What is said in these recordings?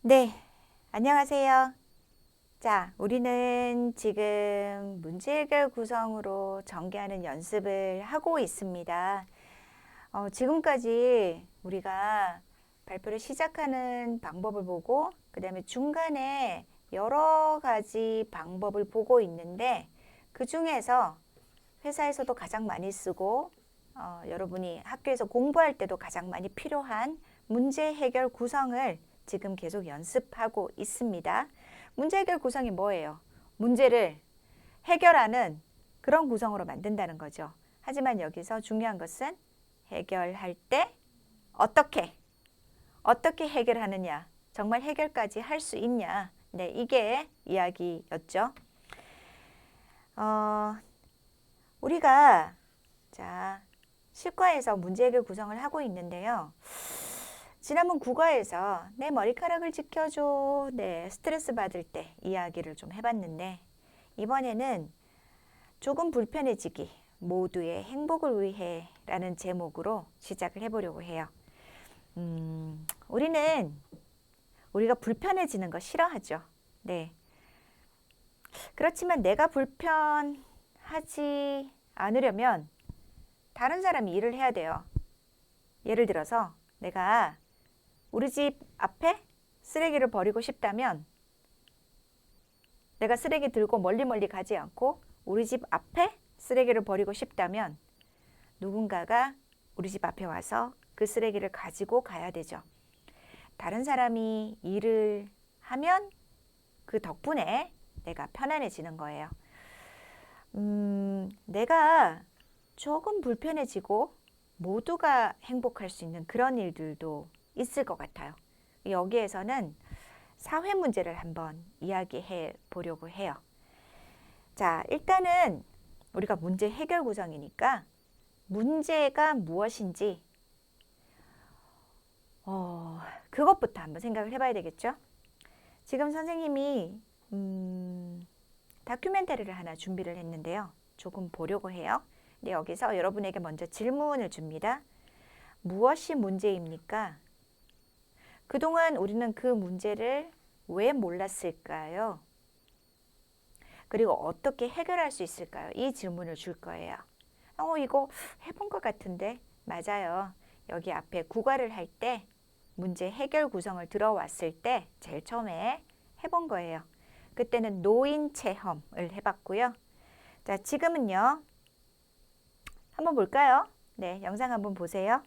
네, 안녕하세요. 자, 우리는 지금 문제 해결 구성으로 전개하는 연습을 하고 있습니다. 지금까지 우리가 발표를 시작하는 방법을 보고, 그 다음에 중간에 여러 가지 방법을 보고 있는데, 그 중에서 회사에서도 가장 많이 쓰고, 여러분이 학교에서 공부할 때도 가장 많이 필요한 문제 해결 구성을 지금 계속 연습하고 있습니다. 문제 해결 구성이 뭐예요? 문제를 해결하는 그런 구성으로 만든다는 거죠. 하지만 여기서 중요한 것은 해결할 때 어떻게 해결하느냐, 정말 해결까지 할 수 있냐, 네, 이게 이야기였죠. 우리가 자 실과에서 문제 해결 구성을 하고 있는데요. 지난번 국어에서 내 머리카락을 지켜줘, 네, 스트레스 받을 때 이야기를 좀 해봤는데, 이번에는 조금 불편해지기, 모두의 행복을 위해 라는 제목으로 시작을 해보려고 해요. 우리가 불편해지는 거 싫어하죠. 네. 그렇지만 내가 불편하지 않으려면 다른 사람이 일을 해야 돼요. 예를 들어서 내가 우리 집 앞에 쓰레기를 버리고 싶다면 내가 쓰레기 들고 멀리 가지 않고 우리 집 앞에 쓰레기를 버리고 싶다면 누군가가 우리 집 앞에 와서 그 쓰레기를 가지고 가야 되죠. 다른 사람이 일을 하면 그 덕분에 내가 편안해지는 거예요. 내가 조금 불편해지고 모두가 행복할 수 있는 그런 일들도 있을 것 같아요. 여기에서는 사회 문제를 한번 이야기해 보려고 해요. 자, 일단은 우리가 문제 해결 구성이니까 문제가 무엇인지 그것부터 한번 생각을 해봐야 되겠죠? 지금 선생님이 다큐멘터리를 하나 준비를 했는데요. 조금 보려고 해요. 근데 여기서 여러분에게 먼저 질문을 줍니다. 무엇이 문제입니까? 그동안 우리는 그 문제를 왜 몰랐을까요? 그리고 어떻게 해결할 수 있을까요? 이 질문을 줄 거예요. 이거 해본 것 같은데? 맞아요. 여기 앞에 국어를 할 때 문제 해결 구성을 들어왔을 때 제일 처음에 해본 거예요. 그때는 노인 체험을 해봤고요. 자, 지금은요. 한번 볼까요? 네, 영상 한번 보세요.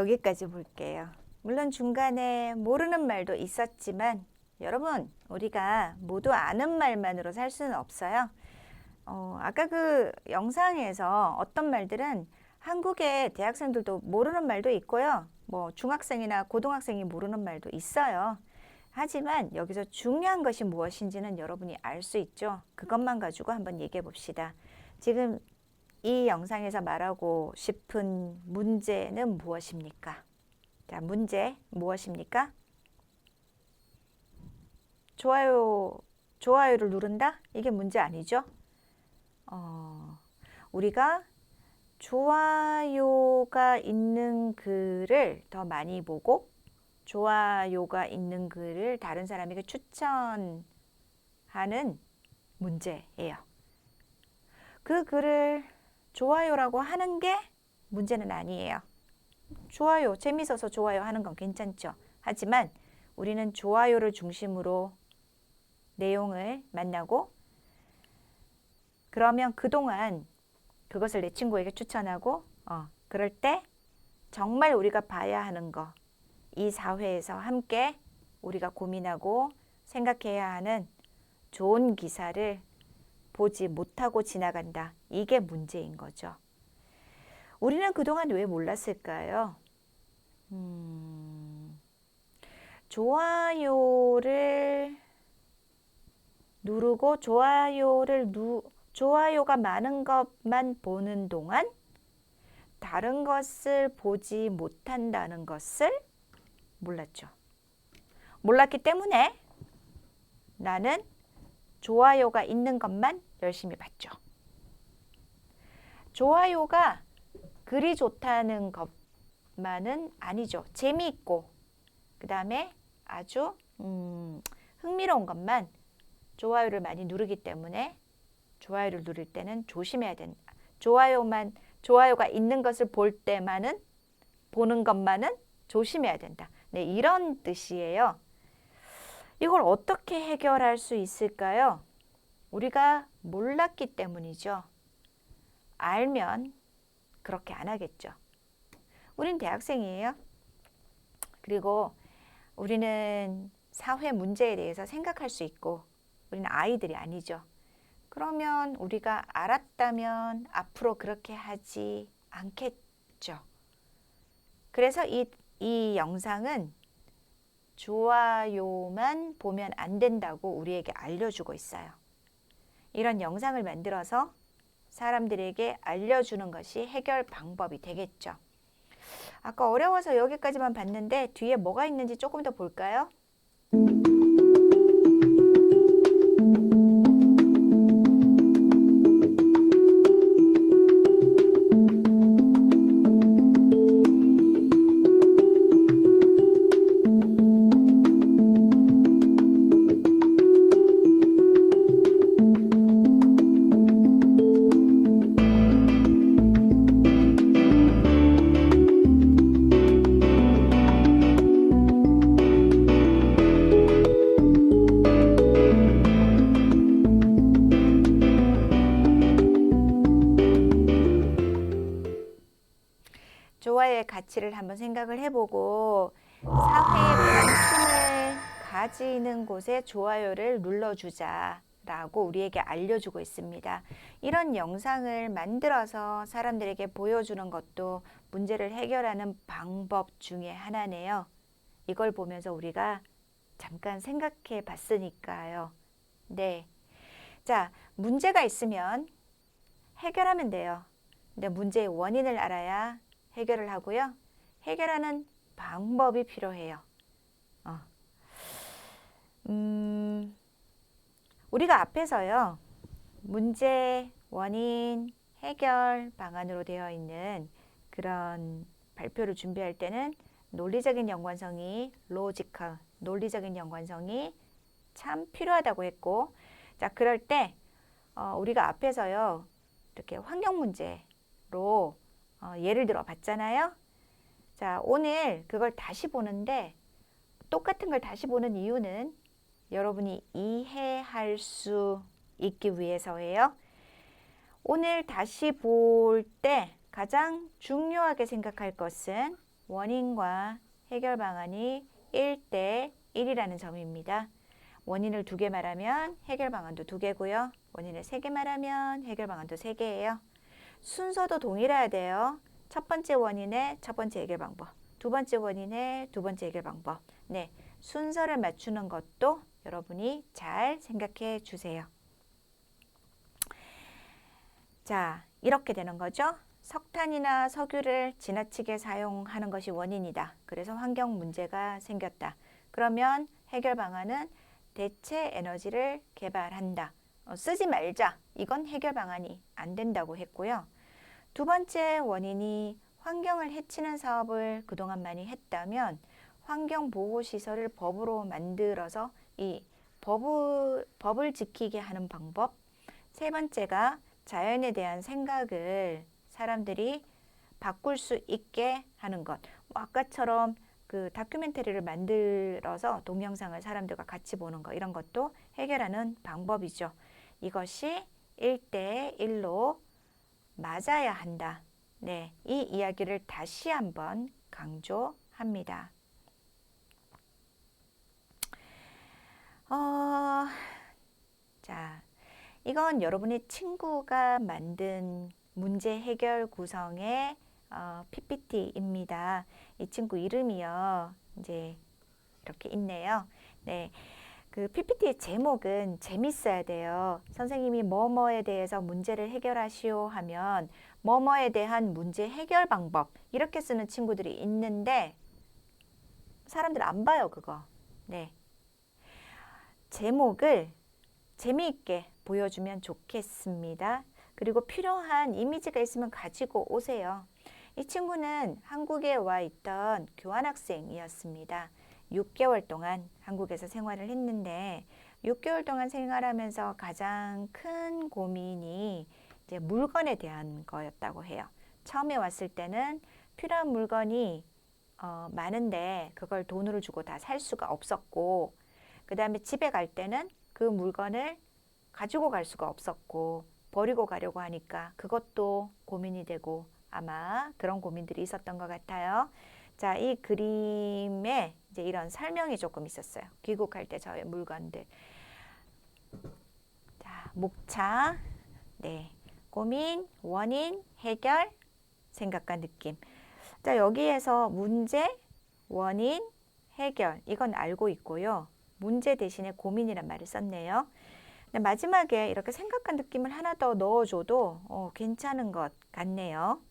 여기까지 볼게요. 물론 중간에 모르는 말도 있었지만 여러분, 우리가 모두 아는 말만으로 살 수는 없어요. 아까 그 영상에서 어떤 말들은 한국의 대학생들도 모르는 말도 있고요. 뭐 중학생이나 고등학생이 모르는 말도 있어요. 하지만 여기서 중요한 것이 무엇인지는 여러분이 알 수 있죠. 그것만 가지고 한번 얘기해 봅시다. 지금 이 영상에서 말하고 싶은 문제는 무엇입니까? 자, 문제 무엇입니까? 좋아요를 누른다? 이게 문제 아니죠? 우리가 좋아요가 있는 글을 더 많이 보고 좋아요가 있는 글을 다른 사람에게 추천하는 문제예요. 그 글을 좋아요라고 하는 게 문제는 아니에요. 좋아요, 재밌어서 좋아요 하는 건 괜찮죠. 하지만 우리는 좋아요를 중심으로 내용을 만나고 그러면 그동안 그것을 내 친구에게 추천하고 그럴 때 정말 우리가 봐야 하는 거, 이 사회에서 함께 우리가 고민하고 생각해야 하는 좋은 기사를 보지 못하고 지나간다. 이게 문제인 거죠. 우리는 그동안 왜 몰랐을까요? 좋아요를 누르고 좋아요가 많은 것만 보는 동안 다른 것을 보지 못한다는 것을 몰랐죠. 몰랐기 때문에 나는 좋아요가 있는 것만 열심히 봤죠. 좋아요가 글이 좋다는 것만은 아니죠. 재미있고 그 다음에 아주 흥미로운 것만 좋아요를 많이 누르기 때문에 좋아요를 누릴 때는 조심해야 된다. 좋아요가 있는 것을 보는 것만은 조심해야 된다. 네, 이런 뜻이에요. 이걸 어떻게 해결할 수 있을까요? 우리가 몰랐기 때문이죠. 알면 그렇게 안 하겠죠. 우린 대학생이에요. 그리고 우리는 사회 문제에 대해서 생각할 수 있고 우리는 아이들이 아니죠. 그러면 우리가 알았다면 앞으로 그렇게 하지 않겠죠. 그래서 이 영상은 좋아요만 보면 안 된다고 우리에게 알려주고 있어요. 이런 영상을 만들어서 사람들에게 알려주는 것이 해결 방법이 되겠죠. 아까 어려워서 여기까지만 봤는데 뒤에 뭐가 있는지 조금 더 볼까요? 좋아요의 가치를 한번 생각을 해보고 사회에 관심을 가지는 곳에 좋아요를 눌러주자라고 우리에게 알려주고 있습니다. 이런 영상을 만들어서 사람들에게 보여주는 것도 문제를 해결하는 방법 중에 하나네요. 이걸 보면서 우리가 잠깐 생각해 봤으니까요. 네. 자, 문제가 있으면 해결하면 돼요. 근데 문제의 원인을 알아야 해결을 하고요. 해결하는 방법이 필요해요. 우리가 앞에서요. 문제, 원인, 해결 방안으로 되어 있는 그런 발표를 준비할 때는 논리적인 연관성이 논리적인 연관성이 참 필요하다고 했고, 자, 그럴 때 우리가 앞에서요. 이렇게 환경 문제로 예를 들어 봤잖아요. 자, 오늘 그걸 다시 보는데 똑같은 걸 다시 보는 이유는 여러분이 이해할 수 있기 위해서예요. 오늘 다시 볼 때 가장 중요하게 생각할 것은 원인과 해결 방안이 1대 1이라는 점입니다. 원인을 2개 말하면 해결 방안도 2개고요. 원인을 3개 말하면 해결 방안도 3개예요. 순서도 동일해야 돼요. 첫 번째 원인의 첫 번째 해결 방법, 두 번째 원인의 두 번째 해결 방법. 네, 순서를 맞추는 것도 여러분이 잘 생각해 주세요. 자, 이렇게 되는 거죠. 석탄이나 석유를 지나치게 사용하는 것이 원인이다. 그래서 환경 문제가 생겼다. 그러면 해결 방안은 대체 에너지를 개발한다. 쓰지 말자. 이건 해결 방안이 안 된다고 했고요. 두 번째 원인이 환경을 해치는 사업을 그동안 많이 했다면 환경보호시설을 법으로 만들어서 이 법을 지키게 하는 방법. 세 번째가 자연에 대한 생각을 사람들이 바꿀 수 있게 하는 것. 아까처럼 그 다큐멘터리를 만들어서 동영상을 사람들과 같이 보는 거, 이런 것도 해결하는 방법이죠. 이것이 1대1로 맞아야 한다. 네, 이 이야기를 다시 한번 강조합니다. 자, 이건 여러분의 친구가 만든 문제 해결 구성의 PPT입니다. 이 친구 이름이요. 이제 이렇게 있네요. 네. 그 PPT의 제목은 재밌어야 돼요. 선생님이 뭐뭐에 대해서 문제를 해결하시오 하면 뭐뭐에 대한 문제 해결 방법 이렇게 쓰는 친구들이 있는데 사람들 안 봐요, 그거. 네. 제목을 재미있게 보여주면 좋겠습니다. 그리고 필요한 이미지가 있으면 가지고 오세요. 이 친구는 한국에 와 있던 교환학생이었습니다. 6개월 동안 한국에서 생활을 했는데 6개월 동안 생활하면서 가장 큰 고민이 이제 물건에 대한 거였다고 해요. 처음에 왔을 때는 필요한 물건이 많은데 그걸 돈으로 주고 다 살 수가 없었고, 그 다음에 집에 갈 때는 그 물건을 가지고 갈 수가 없었고 버리고 가려고 하니까 그것도 고민이 되고 아마 그런 고민들이 있었던 것 같아요. 자, 이 그림에 이제 이런 설명이 조금 있었어요. 귀국할 때 저의 물건들. 자, 목차, 네, 고민, 원인, 해결, 생각과 느낌. 자, 여기에서 문제, 원인, 해결 이건 알고 있고요. 문제 대신에 고민이란 말을 썼네요. 근데 마지막에 이렇게 생각과 느낌을 하나 더 넣어줘도 괜찮은 것 같네요.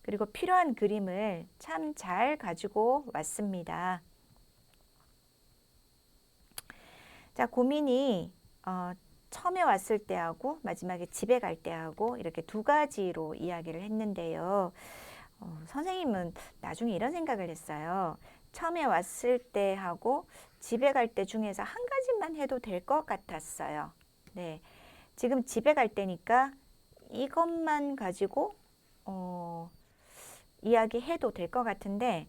그리고 필요한 그림을 참 잘 가지고 왔습니다. 자, 고민이 처음에 왔을 때하고 마지막에 집에 갈 때하고 이렇게 2가지로 이야기를 했는데요. 선생님은 나중에 이런 생각을 했어요. 처음에 왔을 때하고 집에 갈 때 중에서 한 가지만 해도 될 것 같았어요. 네, 지금 집에 갈 때니까 이것만 가지고 이야기해도 될 것 같은데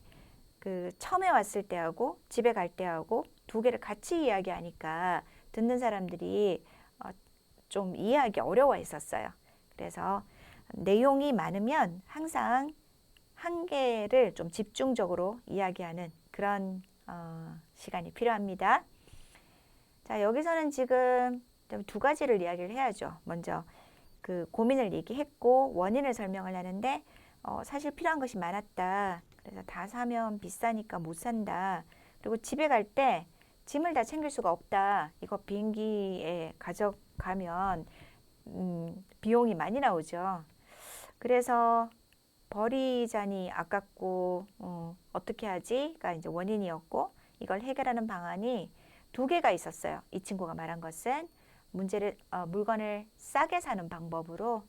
그 처음에 왔을 때하고 집에 갈 때하고 2개를 같이 이야기하니까 듣는 사람들이 좀 이해하기 어려워했었어요. 그래서 내용이 많으면 항상 한 개를 좀 집중적으로 이야기하는 그런 시간이 필요합니다. 자, 여기서는 지금 2가지를 이야기를 해야죠. 먼저 그 고민을 얘기했고 원인을 설명을 하는데 사실 필요한 것이 많았다. 그래서 다 사면 비싸니까 못 산다. 그리고 집에 갈 때 짐을 다 챙길 수가 없다. 이거 비행기에 가져가면 비용이 많이 나오죠. 그래서 버리자니 아깝고 어떻게 하지가 이제 원인이었고, 이걸 해결하는 방안이 2개가 있었어요. 이 친구가 말한 것은 물건을 싸게 사는 방법으로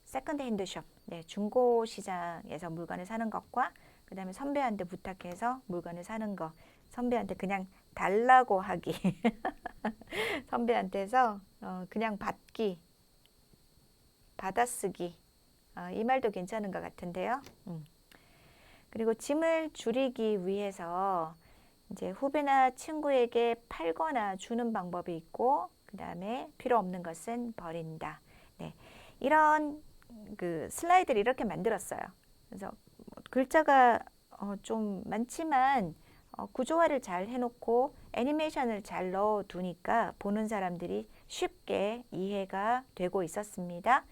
세컨드 핸드 숍, 네, 중고 시장에서 물건을 사는 것과 그 다음에 선배한테 부탁해서 물건을 사는 것, 선배한테 그냥 달라고 하기 선배한테서 그냥 받기, 받아쓰기, 이 말도 괜찮은 것 같은데요. 그리고 짐을 줄이기 위해서 이제 후배나 친구에게 팔거나 주는 방법이 있고, 그 다음에 필요 없는 것은 버린다. 네, 이런 그 슬라이드를 이렇게 만들었어요. 그래서 글자가 좀 많지만 구조화를 잘 해놓고 애니메이션을 잘 넣어두니까 보는 사람들이 쉽게 이해가 되고 있었습니다.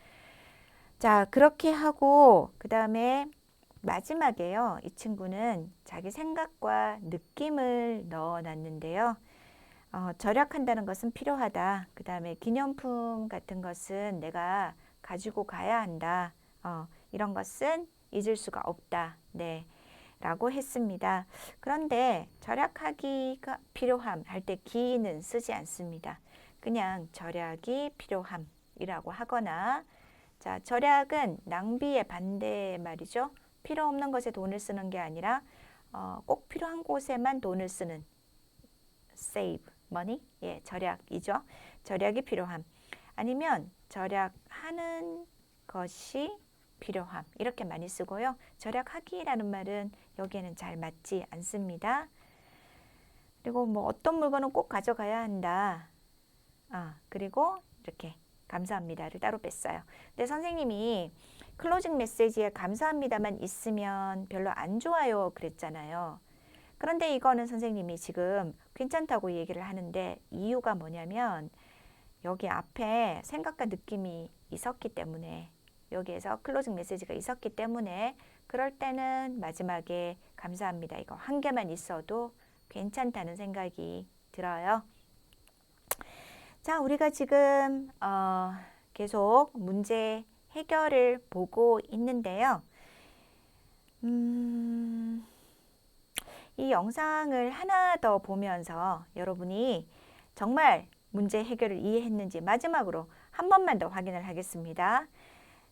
자, 그렇게 하고 그 다음에 마지막에요. 이 친구는 자기 생각과 느낌을 넣어놨는데요. 절약한다는 것은 필요하다. 그 다음에 기념품 같은 것은 내가 가지고 가야 한다. 이런 것은 잊을 수가 없다. 네. 라고 했습니다. 그런데 절약하기가 필요함 할 때 기는 쓰지 않습니다. 그냥 절약이 필요함이라고 하거나, 자, 절약은 낭비의 반대 말이죠. 필요 없는 것에 돈을 쓰는 게 아니라 꼭 필요한 곳에만 돈을 쓰는 save money, 예, 절약이죠. 절약이 필요함. 아니면 절약하는 것이 필요함. 이렇게 많이 쓰고요. 절약하기라는 말은 여기에는 잘 맞지 않습니다. 그리고 뭐 어떤 물건은 꼭 가져가야 한다. 그리고 이렇게 감사합니다를 따로 뺐어요. 근데 선생님이 클로징 메시지에 감사합니다만 있으면 별로 안 좋아요 그랬잖아요. 그런데 이거는 선생님이 지금 괜찮다고 얘기를 하는데 이유가 뭐냐면 여기 앞에 생각과 느낌이 있었기 때문에, 여기에서 클로징 메시지가 있었기 때문에 그럴 때는 마지막에 감사합니다 이거 한 개만 있어도 괜찮다는 생각이 들어요. 자, 우리가 지금 계속 문제 해결을 보고 있는데요. 이 영상을 하나 더 보면서 여러분이 정말 문제 해결을 이해했는지 마지막으로 한 번만 더 확인을 하겠습니다.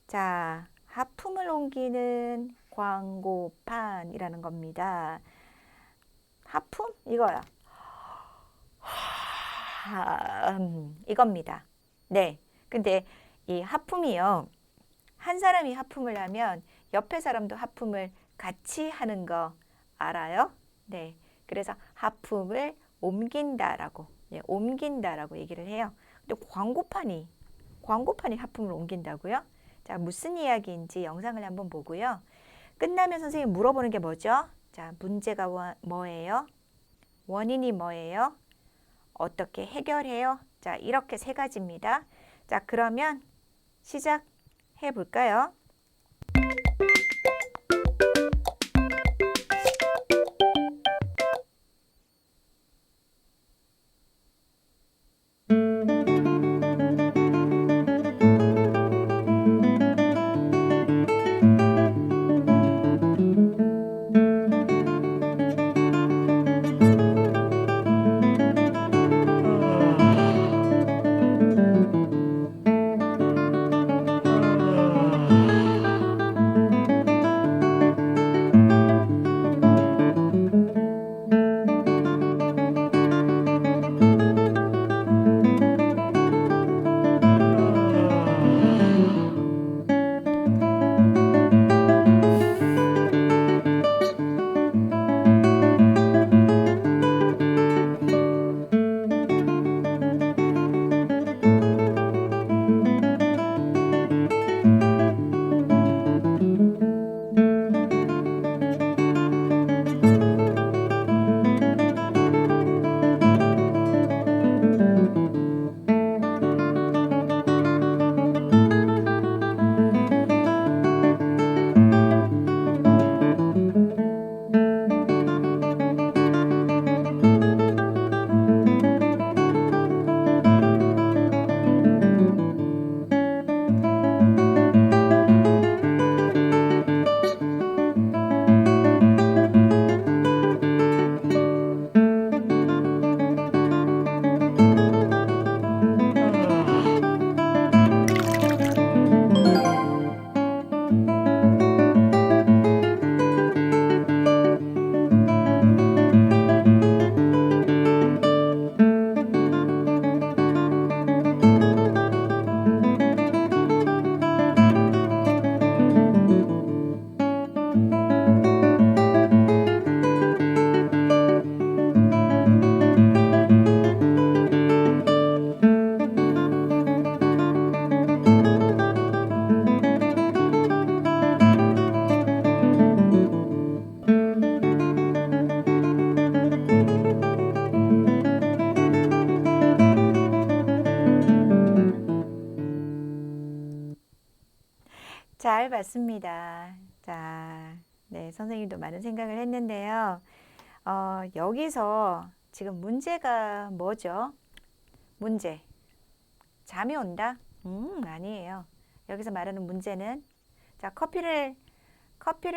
자, 하품을 옮기는 광고판이라는 겁니다. 하품? 이거요. 이겁니다. 네. 근데 이 하품이요. 한 사람이 하품을 하면 옆에 사람도 하품을 같이 하는 거 알아요? 네. 그래서 하품을 옮긴다라고, 네, 옮긴다라고 얘기를 해요. 근데 광고판이 하품을 옮긴다고요? 자, 무슨 이야기인지 영상을 한번 보고요. 끝나면 선생님 물어보는 게 뭐죠? 자, 문제가 뭐예요? 원인이 뭐예요? 어떻게 해결해요? 자, 이렇게 세 가지입니다. 자, 그러면 시작해 볼까요? 잘 봤습니다. 자, 네, 선생님도 많은 생각을 했는데요. 여기서 지금 문제가 뭐죠? 문제. 잠이 온다? 아니에요. 여기서 말하는 문제는 자, 커피를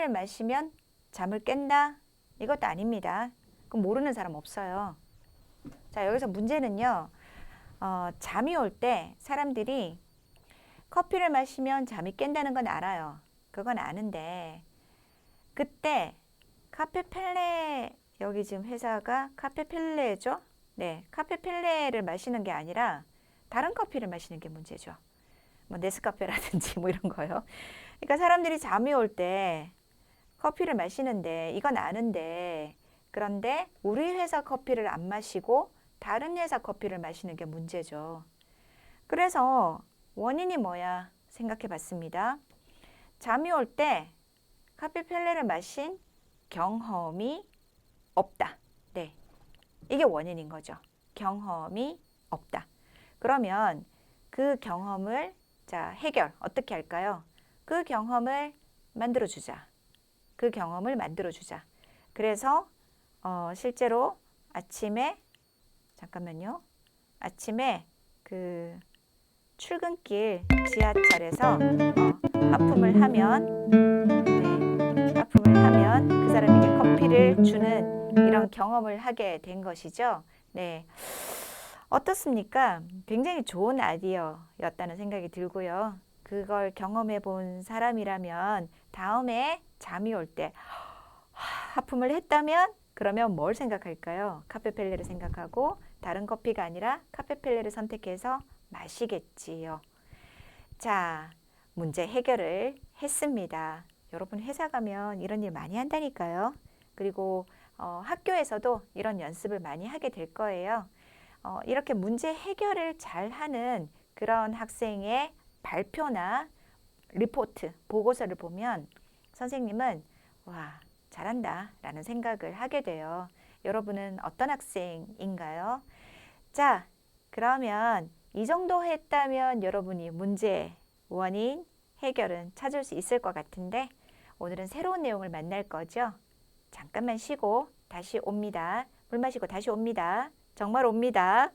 마시면 잠을 깬다? 이것도 아닙니다. 그럼 모르는 사람 없어요. 자, 여기서 문제는요. 잠이 올 때 사람들이 커피를 마시면 잠이 깬다는 건 알아요. 그건 아는데 그때 카페펠레 여기 지금 회사가 카페펠레죠? 네, 카페펠레를 마시는 게 아니라 다른 커피를 마시는 게 문제죠. 뭐 네스카페라든지 뭐 이런 거요. 그러니까 사람들이 잠이 올 때 커피를 마시는데 이건 아는데 그런데 우리 회사 커피를 안 마시고 다른 회사 커피를 마시는 게 문제죠. 그래서 원인이 뭐야 생각해 봤습니다. 잠이 올 때 카페펠레를 마신 경험이 없다. 네. 이게 원인인 거죠. 경험이 없다. 그러면 그 경험을 자, 해결 어떻게 할까요? 그 경험을 만들어 주자. 그 경험을 만들어 주자. 그래서 실제로 아침에 잠깐만요. 아침에 그 출근길 지하철에서 하품을 하면 하품을 하면 그 사람에게 커피를 주는 이런 경험을 하게 된 것이죠. 네. 어떻습니까? 굉장히 좋은 아이디어였다는 생각이 들고요. 그걸 경험해 본 사람이라면 다음에 잠이 올 때 하품을 했다면 그러면 뭘 생각할까요? 카페펠레를 생각하고 다른 커피가 아니라 카페펠레를 선택해서 마시겠지요. 자, 문제 해결을 했습니다. 여러분 회사 가면 이런 일 많이 한다니까요. 그리고 학교에서도 이런 연습을 많이 하게 될 거예요. 이렇게 문제 해결을 잘하는 그런 학생의 발표나 리포트, 보고서를 보면 선생님은 와, 잘한다 라는 생각을 하게 돼요. 여러분은 어떤 학생인가요? 자, 그러면 이 정도 했다면 여러분이 문제, 원인, 해결은 찾을 수 있을 것 같은데 오늘은 새로운 내용을 만날 거죠. 잠깐만 쉬고 다시 옵니다. 물 마시고 다시 옵니다. 정말 옵니다.